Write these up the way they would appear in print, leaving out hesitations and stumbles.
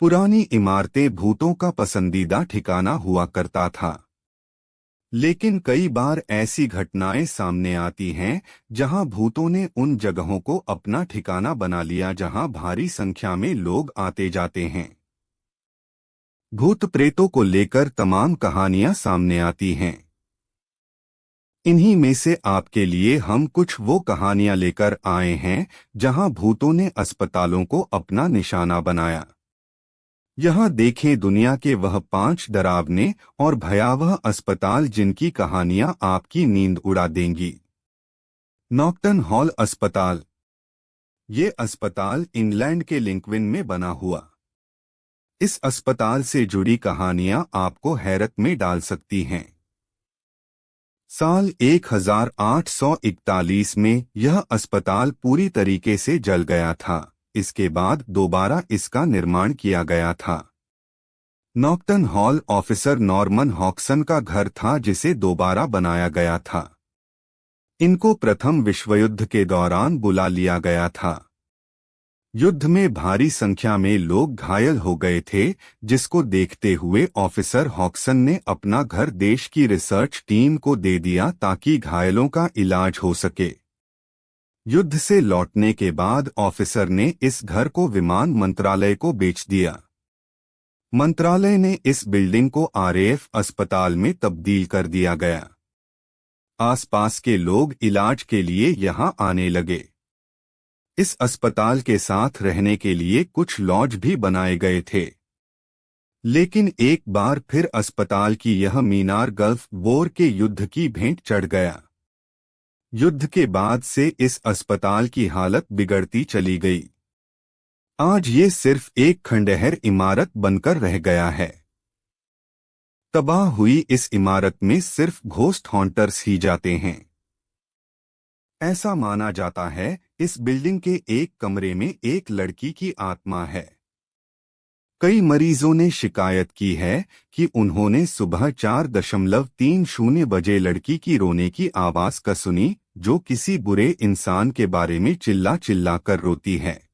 पुरानी इमारतें भूतों का पसंदीदा ठिकाना हुआ करता था। लेकिन कई बार ऐसी घटनाएं सामने आती हैं जहां भूतों ने उन जगहों को अपना ठिकाना बना लिया जहां भारी संख्या में लोग आते जाते हैं। भूत प्रेतों को लेकर तमाम कहानियां सामने आती हैं। इन्हीं में से आपके लिए हम कुछ वो कहानियां लेकर आए हैं जहां भूतों ने अस्पतालों को अपना निशाना बनाया। यहाँ देखें दुनिया के वह 5 डरावने और भयावह अस्पताल जिनकी कहानियां आपकी नींद उड़ा देंगी। नॉक्टर्न हॉल अस्पताल। ये अस्पताल इंग्लैंड के लिंकविन में बना हुआ। इस अस्पताल से जुड़ी कहानियां आपको हैरत में डाल सकती हैं। साल 1841 में यह अस्पताल पूरी तरीके से जल गया था। इसके बाद दोबारा इसका निर्माण किया गया था। नॉक्टर्न हॉल ऑफिसर नॉर्मन हॉक्सन का घर था जिसे दोबारा बनाया गया था। इनको प्रथम विश्वयुद्ध के दौरान बुला लिया गया था। युद्ध में भारी संख्या में लोग घायल हो गए थे, जिसको देखते हुए ऑफिसर हॉक्सन ने अपना घर देश की रिसर्च टीम को दे दिया ताकि घायलों का इलाज हो सके। युद्ध से लौटने के बाद ऑफिसर ने इस घर को विमान मंत्रालय को बेच दिया। मंत्रालय ने इस बिल्डिंग को आरएएफ अस्पताल में तब्दील कर दिया गया। आसपास के लोग इलाज के लिए यहां आने लगे। इस अस्पताल के साथ रहने के लिए कुछ लॉज भी बनाए गए थे। लेकिन एक बार फिर अस्पताल की यह मीनार गल्फ वॉर के युद्ध की भेंट चढ़ गया। युद्ध के बाद से इस अस्पताल की हालत बिगड़ती चली गई। आज ये सिर्फ एक खंडहर इमारत बनकर रह गया है। तबाह हुई इस इमारत में सिर्फ घोस्ट हॉन्टर्स ही जाते हैं। ऐसा माना जाता है इस बिल्डिंग के एक कमरे में एक लड़की की आत्मा है। कई मरीजों ने शिकायत की है कि उन्होंने सुबह 4:30 बजे लड़की की रोने की आवाज का सुनी, जो किसी बुरे इंसान के बारे में चिल्ला चिल्ला कर रोती है।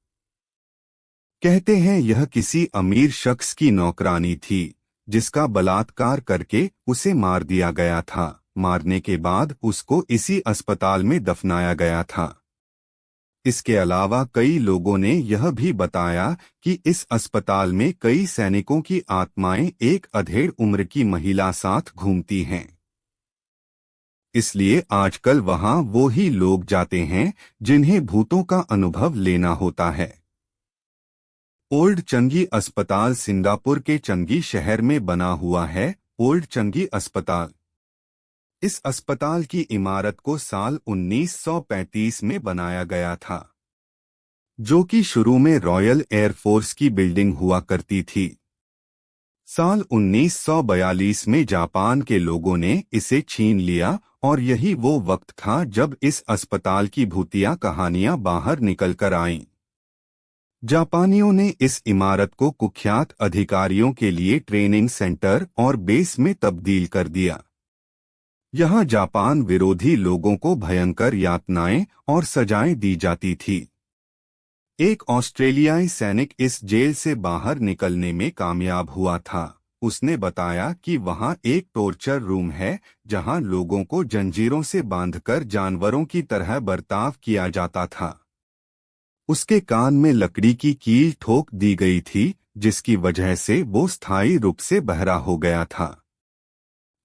कहते हैं यह किसी अमीर शख्स की नौकरानी थी, जिसका बलात्कार करके उसे मार दिया गया था। मारने के बाद उसको इसी अस्पताल में दफनाया गया था। इसके अलावा कई लोगों ने यह भी बताया कि इस अस्पताल में कई सैनिकों की आत्माएं एक अधेड़ उम्र की महिला साथ घूमती हैं। इसलिए आजकल वहां वो ही लोग जाते हैं जिन्हें भूतों का अनुभव लेना होता है। ओल्ड चंगी अस्पताल सिंगापुर के चंगी शहर में बना हुआ है। ओल्ड चंगी अस्पताल। इस अस्पताल की इमारत को साल 1935 में बनाया गया था, जो कि शुरू में रॉयल एयरफोर्स की बिल्डिंग हुआ करती थी। साल 1942 में जापान के लोगों ने इसे छीन लिया और यही वो वक्त था जब इस अस्पताल की भूतिया कहानियां बाहर निकलकर आईं। जापानियों ने इस इमारत को कुख्यात अधिकारियों के लिए ट्रेनिंग सेंटर और बेस में तब्दील कर दिया। यहाँ जापान विरोधी लोगों को भयंकर यातनाएं और सजाएं दी जाती थी। एक ऑस्ट्रेलियाई सैनिक इस जेल से बाहर निकलने में कामयाब हुआ था। उसने बताया कि वहां एक टॉर्चर रूम है जहां लोगों को जंजीरों से बांधकर जानवरों की तरह बर्ताव किया जाता था। उसके कान में लकड़ी की कील ठोक दी गई थी, जिसकी वजह से वो स्थायी रूप से बहरा हो गया था।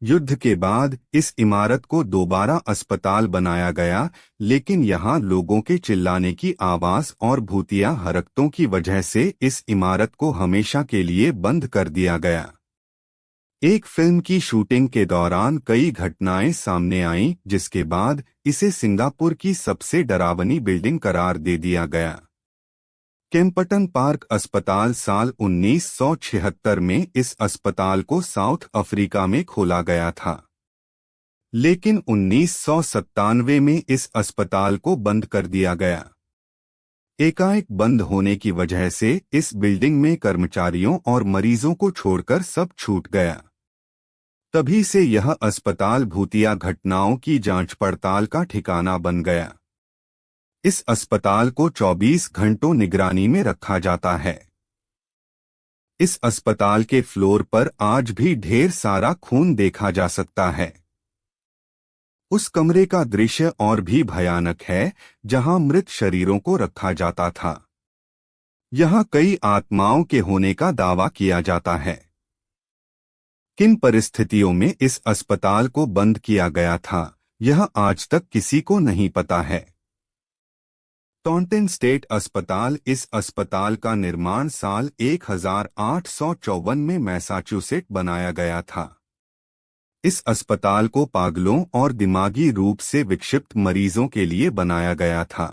युद्ध के बाद इस इमारत को दोबारा अस्पताल बनाया गया, लेकिन यहाँ लोगों के चिल्लाने की आवाज और भूतिया हरकतों की वजह से इस इमारत को हमेशा के लिए बंद कर दिया गया। एक फिल्म की शूटिंग के दौरान कई घटनाएं सामने आईं, जिसके बाद इसे सिंगापुर की सबसे डरावनी बिल्डिंग करार दे दिया गया। केम्पटन पार्क अस्पताल साल 1976 में इस अस्पताल को साउथ अफ्रीका में खोला गया था, लेकिन 1997 में इस अस्पताल को बंद कर दिया गया। एकाएक बंद होने की वजह से इस बिल्डिंग में कर्मचारियों और मरीजों को छोड़कर सब छूट गया। तभी से यह अस्पताल भूतिया घटनाओं की जांच पड़ताल का ठिकाना बन गया। इस अस्पताल को 24 घंटों निगरानी में रखा जाता है। इस अस्पताल के फ्लोर पर आज भी ढेर सारा खून देखा जा सकता है। उस कमरे का दृश्य और भी भयानक है, जहां मृत शरीरों को रखा जाता था। यहां कई आत्माओं के होने का दावा किया जाता है। किन परिस्थितियों में इस अस्पताल को बंद किया गया था, यह आज तक किसी को नहीं पता है। टॉन्टिन स्टेट अस्पताल। इस अस्पताल का निर्माण साल 1854 में मैसाचुसेट बनाया गया था। इस अस्पताल को पागलों और दिमागी रूप से विक्षिप्त मरीजों के लिए बनाया गया था।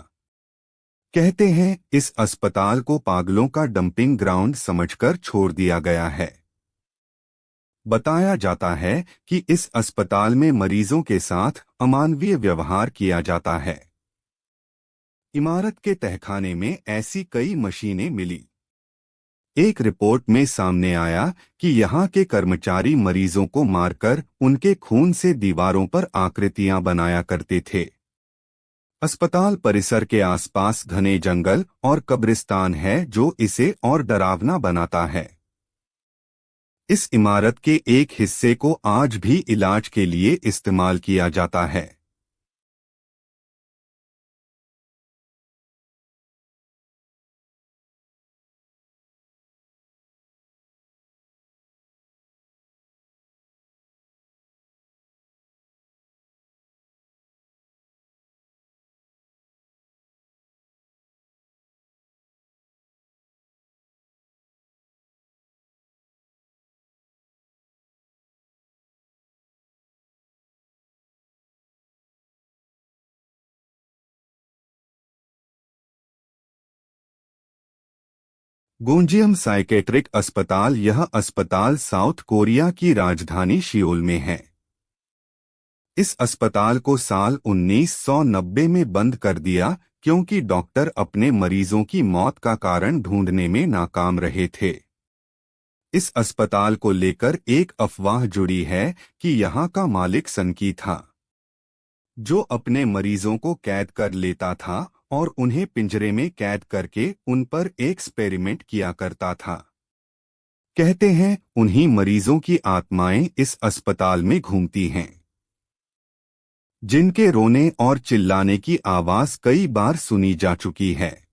कहते हैं इस अस्पताल को पागलों का डंपिंग ग्राउंड समझकर छोड़ दिया गया है। बताया जाता है कि इस अस्पताल में मरीजों के साथ अमानवीय व्यवहार किया जाता है। इमारत के तहखाने में ऐसी कई मशीनें मिली। एक रिपोर्ट में सामने आया कि यहाँ के कर्मचारी मरीजों को मारकर उनके खून से दीवारों पर आकृतियां बनाया करते थे। अस्पताल परिसर के आसपास घने जंगल और कब्रिस्तान है, जो इसे और डरावना बनाता है। इस इमारत के एक हिस्से को आज भी इलाज के लिए इस्तेमाल किया जाता है। गोंजियम साइकेट्रिक अस्पताल। यह अस्पताल साउथ कोरिया की राजधानी सियोल में है। इस अस्पताल को साल 1990 में बंद कर दिया क्योंकि डॉक्टर अपने मरीजों की मौत का कारण ढूंढने में नाकाम रहे थे। इस अस्पताल को लेकर एक अफवाह जुड़ी है कि यहाँ का मालिक सनकी था, जो अपने मरीजों को कैद कर लेता था और उन्हें पिंजरे में कैद करके उन पर एक्सपेरिमेंट किया करता था। कहते हैं उन्हीं मरीजों की आत्माएं इस अस्पताल में घूमती हैं, जिनके रोने और चिल्लाने की आवाज कई बार सुनी जा चुकी है।